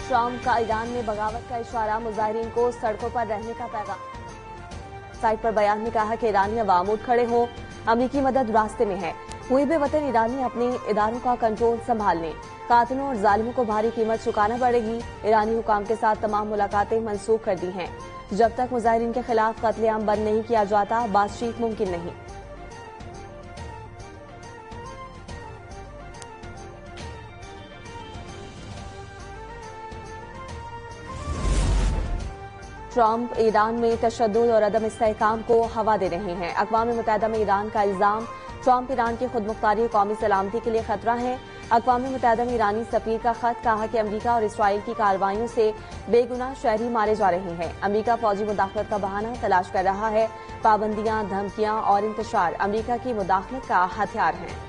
Trump का Iran में बगावत का इशारा, मुजाहिरीन को सड़कों पर रहने का पैगाम। साइट पर बयान में कहा कि ईरानी अवाम उठ खड़े हो, अमरीकी मदद रास्ते में है। मुहिब वतन ईरानी अपने इदारों का कंट्रोल संभाल लें, कातिलों और जालिमों को भारी कीमत चुकाना पड़ेगी। ईरानी हुकाम के साथ तमाम मुलाकातें मनसूख कर दी हैं। जब तक मुजाहिरीन के खिलाफ कत्लेआम बंद नहीं किया जाता, बातचीत मुमकिन नहीं। ट्रंप ईरान में तशद्दुद और अदम इस्तेहकाम को हवा दे रहे हैं। अक़वाम मुत्तहिदा में ईरान का इल्जाम, ट्रंप ईरान की खुद मुख्तारी और कौमी सलामती के लिए खतरा है। अक़वाम मुत्तहिदा में ईरानी सफीर का खत, कहा कि अमरीका और इसराइल की कार्रवाइयों से बेगुनाह शहरी मारे जा रहे हैं। अमरीका फौजी मुदाखलत का बहाना तलाश कर रहा है। पाबंदियां, धमकियां और इंतशार अमरीका की मुदाखलत का हथियार हैं।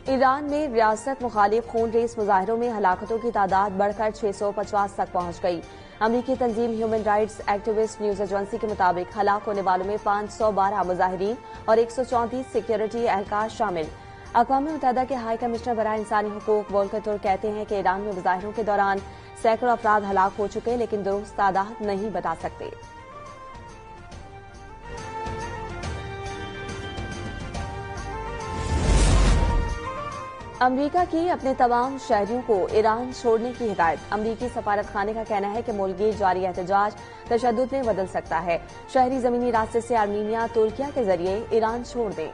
ईरान में रियासत मुखालिफ खून रेस मुजाहिरों में हलाकतों की तादाद बढ़कर 650 तक पहुंच गई। अमरीकी तंजीम human rights activist news agency के मुताबिक हलाक होने वालों में 512 मुजाहिरीन और 134 सिक्योरिटी एहलकार शामिल। अक़वाम मुत्तहिदा के हाई कमिश्नर बराए इंसानी हुकूक वोल्कर तुर्क कहते हैं कि ईरान में मुजाहिरों के दौरान सैकड़ों अफराद हलाक हो चुके, लेकिन दुरुस्त तादाद नहीं बता सकते। अमरीका की अपने तमाम शहरियों को ईरान छोड़ने की हिदायत। अमरीकी सफारत खाने का कहना है कि मुल्क जारी एहतजाज तशद्दुद में बदल सकता है। शहरी जमीनी रास्ते से आर्मीनिया, तुर्किया के जरिए ईरान छोड़ दें।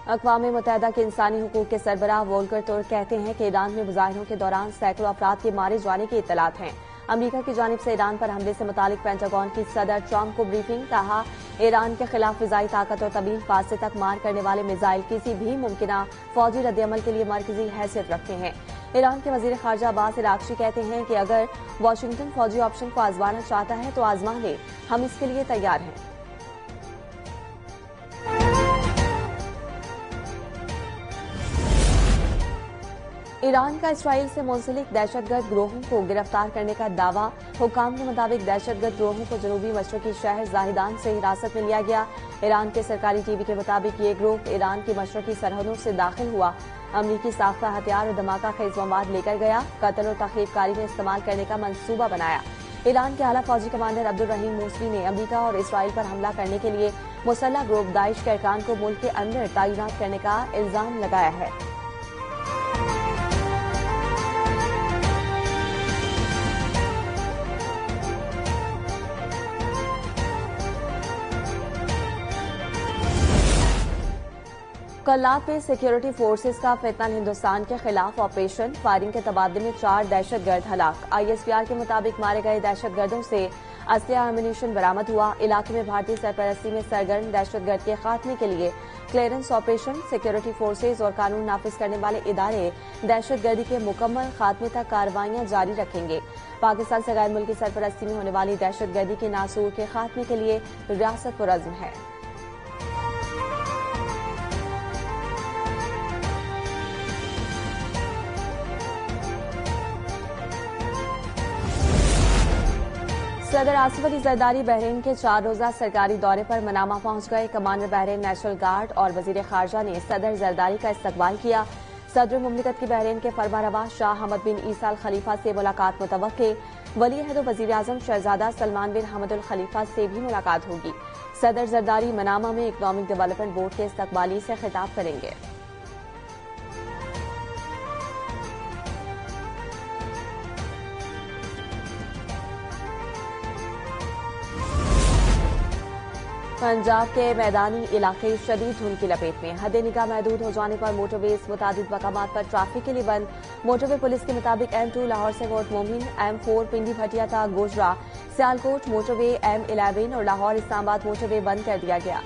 अक़वाम मुत्तहिदा के इंसानी हुकूक के सरबराह वोल्कर तुर्क कहते हैं कि ईरान में मुजाहिरों के दौरान सैकड़ों अफराद के मारे जाने की इत्तलात हैं। अमरीका की जानिब से ईरान पर हमले से मुतालिक पेंटागन की सदर ट्रंप को ब्रीफिंग, कहा ईरान के खिलाफ फिजाई ताकत और तवील फासले तक मार करने वाले मिसाइल किसी भी मुमकिना फौजी रद्दअमल के लिए मरकजी हैसियत रखते हैं। ईरान के वजीर खारजा अब्बास इराक्ची कहते हैं कि अगर वाशिंगटन फौजी ऑप्शन को आजमाना चाहता है तो आजमा ले, हम इसके लिए तैयार हैं। ईरान का इसराइल से मुंसलिक दहशतगर्द गिरोहों को गिरफ्तार करने का दावा। हुकाम के मुताबिक दहशतगर्द गिरोहों को जनूबी मशरकी शहर जाहिदान से हिरासत में लिया गया। ईरान के सरकारी टीवी के मुताबिक ये गिरोह ईरान की मशरकी सरहदों से दाखिल हुआ, अमरीकी साख्ता हथियार और धमाका खेज मवाद लेकर गया, कत्ल और तखरीबकारी में इस्तेमाल करने का मंसूबा बनाया। ईरान के आला फौजी कमांडर अब्दुल रहीम मूसवी ने अमरीका और इसराइल पर हमला करने के लिए मुसल्लह ग्रुप दाइश के अरकान को मुल्क के अंदर तैनात करने का इल्जाम लगाया है। कल्लात में सिक्योरिटी फोर्सेस का फितनल हिंदुस्तान के खिलाफ ऑपरेशन, फायरिंग के तबादले में 4 दहशतगर्द हलाक। ISPR के मुताबिक मारे गए दहशतगर्दों से असलहा एम्यूनिशन बरामद हुआ। इलाके में भारतीय सरपरस्ती में सरगर्म दहशतगर्द के खात्मे के लिए क्लियरेंस ऑपरेशन, सिक्योरिटी फोर्सेज और कानून नाफिज करने वाले इदारे दहशतगर्दी के मुकम्मल खात्मे तक कार्रवाइयां जारी रखेंगे। पाकिस्तान से गैर मुल्की सरपरस्ती में होने वाली दहशतगर्दी के नासूर के खात्मे के लिए रियासत पुरअज़्म है। सदर आसिफ अली जरदारी बहरीन के 4 रोजा सरकारी दौरे पर मनामा पहुंच गए। कमांडर बहरीन नेशनल गार्ड और वजीर खारजा ने सदर जरदारी का इस्तकबाल किया। सदर मुमलिकत की बहरीन के फरमारवा शाह हमद बिन ईसा अल खलीफा से मुलाकात मुतवक्के। वली अहद वजीर आजम शहजादा सलमान बिन हमद अल खलीफा से भी मुलाकात होगी। सदर जरदारी मनामा में इकनॉमिक डेवलपमेंट बोर्ड के इस्तकबाली से खिताब करेंगे। पंजाब के मैदानी इलाके शदीद धुंध की लपेट में। हद निगाह महदूद हो जाने पर मोटरवेज मुतादिद मकामात पर ट्रैफिक के लिए बंद। मोटरवे पुलिस के मुताबिक M2 लाहौर से कोट मोमिन, M4 पिंडी भटिया था गोजरा, सियालकोट मोटरवे M11 और लाहौर इस्लामाबाद मोटरवे बंद कर दिया गया।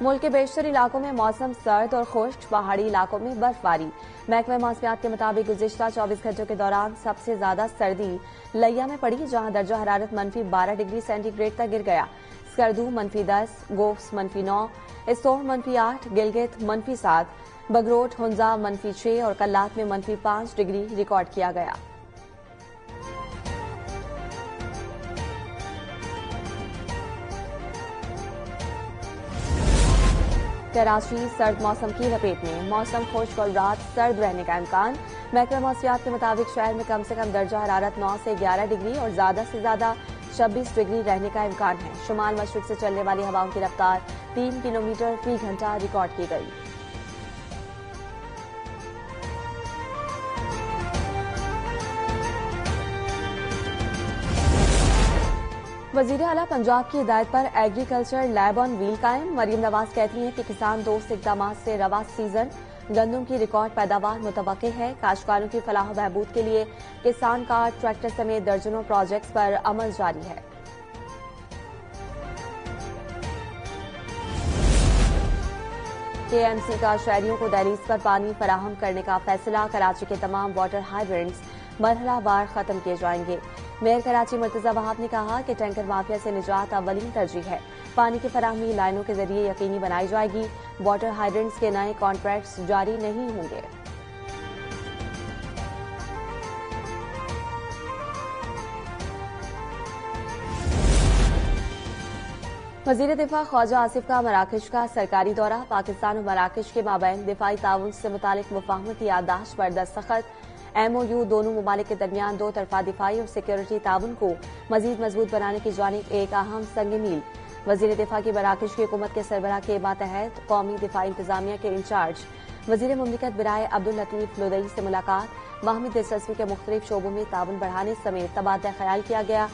मुल्क के बेशतर इलाकों में मौसम सर्द और खुश्क, पहाड़ी इलाकों में बर्फबारी। महकमा मौसमियात के मुताबिक गुज़िश्ता 24 घंटों के दौरान सबसे ज्यादा सर्दी लिया में पड़ी, जहां दर्जा हरारत -12 डिग्री सेंटीग्रेड तक गिर गया। स्कर्दू -10, गोफ्स -9, इस्तोर -8, गिलगित -7, बगरोट हुंजा -6 और कल्लात में -5 डिग्री रिकॉर्ड किया गया। कराची सर्द मौसम की लपेट में, मौसम खुश्क और रात सर्द रहने का इम्कान। महकमा मौसमियात के मुताबिक शहर में कम से कम दर्जा हरारत 9 से 11 डिग्री और ज्यादा से ज्यादा 26 डिग्री रहने का इम्कान है। शुमाल मशरिक से चलने वाली हवाओं की रफ्तार 3 किलोमीटर फी घंटा रिकॉर्ड की गई। वजीर आला पंजाब की हिदायत पर एग्रीकल्चर लैब ऑन व्हील कायम। मरियम नवाज कहती हैं कि किसान दोस्त इकदाम से रवा सीजन गंदम की रिकॉर्ड पैदावार मुतवक्के है। काश्तकारों की फलाह बहबूद के लिए किसान कार्ड, ट्रैक्टर समेत दर्जनों प्रोजेक्ट्स पर अमल जारी है। KMC का शहरियों को दहलीज पर पानी फराहम करने का फैसला। कराची के तमाम वाटर हाइड्रेंट्स मरहलावार खत्म किए जाएंगे। मेयर कराची मुर्तजा वहाब ने कहा कि टैंकर माफिया से निजात अव्वलीन तरजीह है। पानी की फराहमी लाइनों के जरिए यकीनी बनाई जाएगी। वाटर हाइड्रेंट्स के नए कॉन्ट्रैक्ट्स जारी नहीं होंगे। वजीर दिफा ख्वाजा आसिफ का मराकश का सरकारी दौरा। पाकिस्तान और मराकश के माबैन दिफाई ताउन से मुतालिक मुफाहमती याददाश्त पर दस्तखत। MOU दोनों ममालिक के दरमियान दो तरफा दिफाई और सिक्योरिटी ताउन को मजीद मजबूत बनाने की जानिब एक अहम संग मील। वजीर दिफा की मराकश की हुकूमत के सरबराह के मातहत कौमी दिफाई इंतजामिया के इंचार्ज वजीर मुमलिकत बिराए अब्दुल लतीफ लुदई से मुलाकात। बाहमी दिलचस्पी के मुख्तलिफ शोबों में ताउन बढ़ाने समेत तबादला ख्याल किया गया।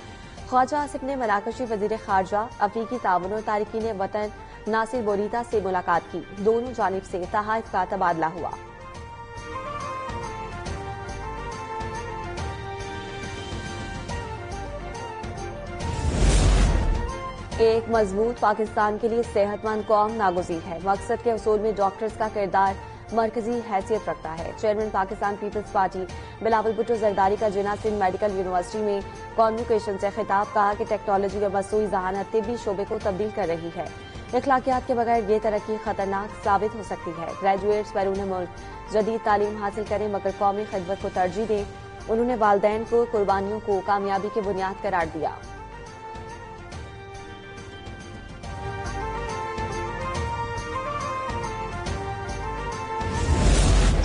ख्वाजा आसिफ ने मराकशी वजीर खारजा, अफ्रीकी ताउन और तारिकीन वतन नासिर बोरीता से मुलाकात की। दोनों जानिब से तहाइफ का तबादला हुआ। एक मजबूत पाकिस्तान के लिए सेहतमंद कौम नागुज़ीर है। मकसद के हसूल में डॉक्टर्स का किरदार मरकजी हैसियत रखता है। Chairman Pakistan Peoples Party Bilawal Bhutto Zardari का जिना सिंध मेडिकल यूनिवर्सिटी में कॉन्वोकेशन से खिताब, कहा कि टेक्नोलॉजी और मसूई जहानत तिब्बी शोबे को तब्दील कर रही है। इखलाकियात के बगैर ये तरक्की खतरनाक साबित हो सकती है। ग्रेजुएट्स बैरून मुल्क जदीद तालीम हासिल करें मगर कौमी खिदमत को तरजीह दें। उन्होंने वालदैन को कुर्बानियों को कामयाबी की बुनियाद करार दिया।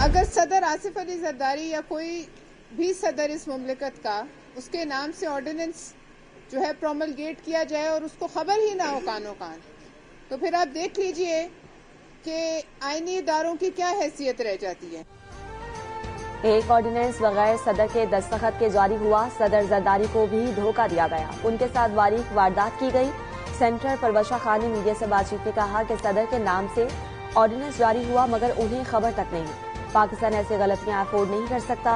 अगर सदर आसिफ अली जरदारी या कोई भी सदर इस मुमलिकत का उसके नाम से ऑर्डिनेंस जो है प्रोमलगेट किया जाए और उसको खबर ही ना हो कानो कान, तो फिर आप देख लीजिए कि आईनी इदारों की क्या हैसियत रह जाती है। एक ऑर्डिनेंस बगैर सदर के दस्तखत के जारी हुआ। सदर जरदारी को भी धोखा दिया गया। उनके साथ बारीक वारदात की गई। सेंटर परवशा खान ने मीडिया से बातचीत में कहा कि सदर के नाम से ऑर्डिनेंस जारी हुआ मगर उन्हें खबर तक नहीं। पाकिस्तान ऐसी गलतियां अफोर्ड नहीं कर सकता।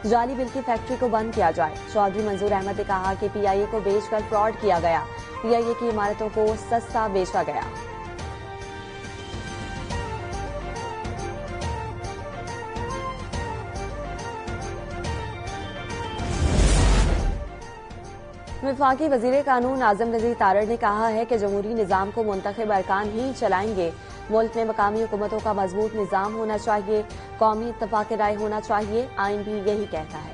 जाली बिल की फैक्ट्री को बंद किया जाए। चौधरी मंजूर अहमद ने कहा कि PIA को बेचकर फ्रॉड किया गया। PIA की इमारतों को सस्ता बेचा गया। वफाकी वजीर कानून आजम रज़ी तारड़ ने कहा है कि जमहूरी निज़ाम को मुंतखब अरकान ही चलाएंगे। मुल्क में मकामी हुकूमतों का मजबूत निज़ाम होना चाहिए, कौमी इत्तफाक राय होना चाहिए। आइन भी यही कहता है।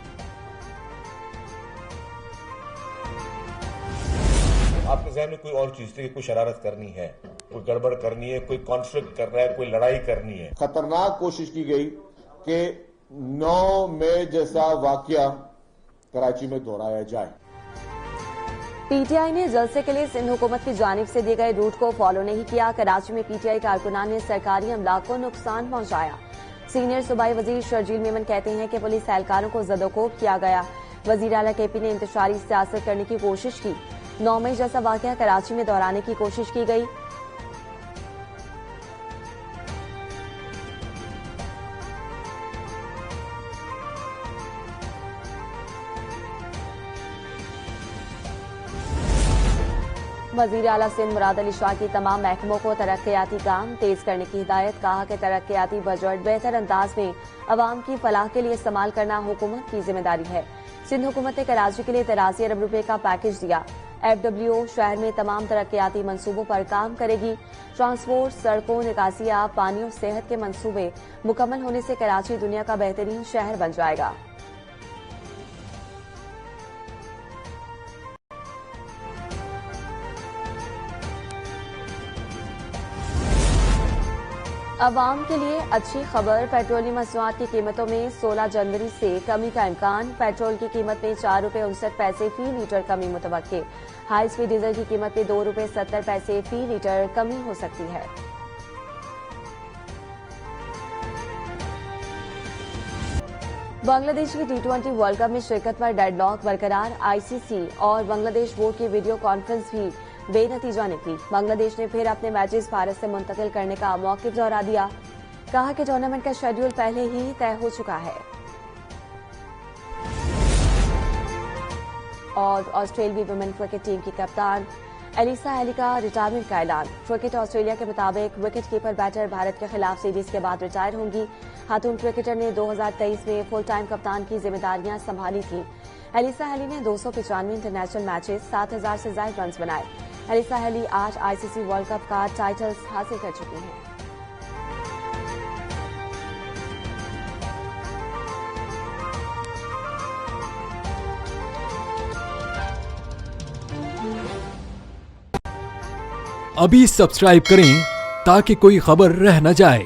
आपके ज़हन में कोई और चीज थी कि कोई शरारत करनी है, कोई गड़बड़ करनी है, कोई कॉन्फ्लिक्ट करना है, कोई लड़ाई करनी है। खतरनाक कोशिश की गई कि 9 मई जैसा वाकया कराची में दोहराया जाए। PTI ने जलसे के लिए सिंध हुकूमत की जानिब से दिए गए रूट को फॉलो नहीं किया। कराची में PTI कारकुनान ने सरकारी अमलाक को नुकसान पहुंचाया। सीनियर सूबाई वजीर शर्जील मेमन कहते हैं कि पुलिस एहलकारों को जदोकोब किया गया। वजीर आला KP ने इंतशारी सियासत करने की कोशिश की। 9 मई जैसा वाकया कराची में दोहराने की कोशिश की गई। वजीर आला सिंध मुराद अली शाह की तमाम महकमों को तरक्याती काम तेज करने की हिदायत। कहा कि तरक्याती बजट बेहतर अंदाज में अवाम की फलाह के लिए इस्तेमाल करना हुकूमत की जिम्मेदारी है। सिंध हुकूमत ने कराची के लिए 83 अरब रुपए का पैकेज दिया। FWO शहर में तमाम तरक्याती मंसूबों पर काम करेगी। ट्रांसपोर्ट, सड़कों, निकासिया, पानी और सेहत के मंसूबे मुकम्मल होने से कराची दुनिया का बेहतरीन शहर बन जाएगा। अवाम के लिए अच्छी खबर, पेट्रोलियम मसनूआत की कीमतों में 16 जनवरी से कमी का इम्कान। पेट्रोल की कीमत में 4 रुपये 59 पैसे फी लीटर कमी मुतवक्के। हाई स्पीड डीजल की कीमत में 2 रुपये 70 पैसे फी लीटर कमी हो सकती है। बांग्लादेश की T20 वर्ल्ड कप में शिरकत पर डेडलॉक बरकरार। ICC और बांग्लादेश बोर्ड की वीडियो कॉन्फ्रेंस भी बेनतीजा निकली। बांग्लादेश ने फिर अपने मैचेस भारत से मुंतकिल करने का मौक़िफ़ दोहरा दिया। कहा कि टूर्नामेंट का शेड्यूल पहले ही तय हो चुका है। और ऑस्ट्रेलियाई वुमेन क्रिकेट टीम की कप्तान एलिसा हेली का रिटायरमेंट का ऐलान। क्रिकेट ऑस्ट्रेलिया के मुताबिक विकेट कीपर बैटर भारत के खिलाफ सीरीज के बाद रिटायर होंगी। खातून क्रिकेटर ने 2023 में फुल टाइम कप्तान की जिम्मेदारियां संभाली थी। एलिसा हेली ने 295 इंटरनेशनल मैचेस, 7000 से ज्यादा रन बनाए। Alyssa Healy 8 ICC world cup का टाइटल्स हासिल कर चुकी हैं। अभी सब्सक्राइब करें ताकि कोई खबर रह न जाए।